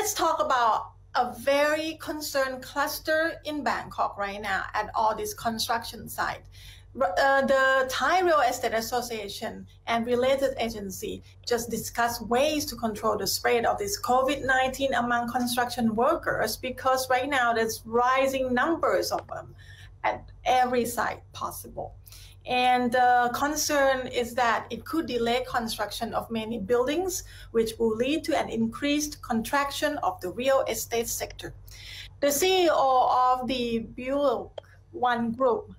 let's talk about a very concerned cluster in Bangkok right now at all these construction sites. The Thai Real Estate Association and related agency just discussed ways to control the spread of this COVID-19 among construction workers, because right now there's rising numbers of them at every site possible. And the concern is that it could delay construction of many buildings, which will lead to an increased contraction of the real estate sector. The CEO of the Bulk One Group,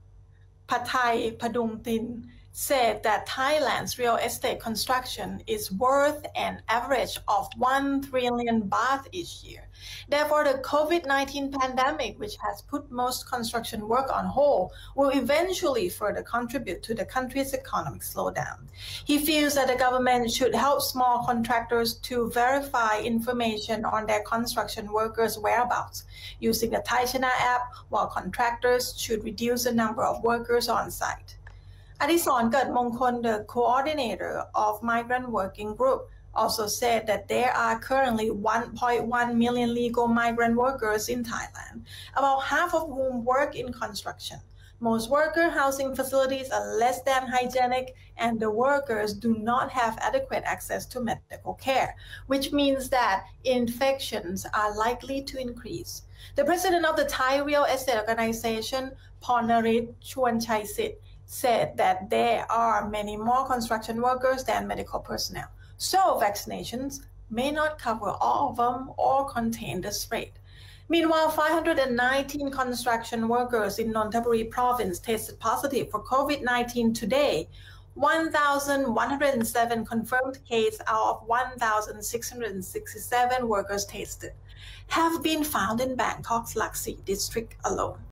Pathai Padungtin, said that Thailand's real estate construction is worth an average of 1 trillion baht each year. Therefore, the COVID-19 pandemic, which has put most construction work on hold, will eventually further contribute to the country's economic slowdown. He feels that the government should help small contractors to verify information on their construction workers' whereabouts using the Thai Chana app, while contractors should reduce the number of workers on site. Adisorn Mongkol, the coordinator of Migrant Working Group, also said that there are currently 1.1 million legal migrant workers in Thailand, about half of whom work in construction. Most worker housing facilities are less than hygienic, and the workers do not have adequate access to medical care, which means that infections are likely to increase. The president of the Thai Real Estate Organization, Pornarit Chuanchaisit, said that there are many more construction workers than medical personnel, so vaccinations may not cover all of them or contain the spread. Meanwhile, 519 construction workers in Nonthaburi province tested positive for COVID-19 today. 1,107 confirmed cases out of 1,667 workers tested have been found in Bangkok's Laksi district alone.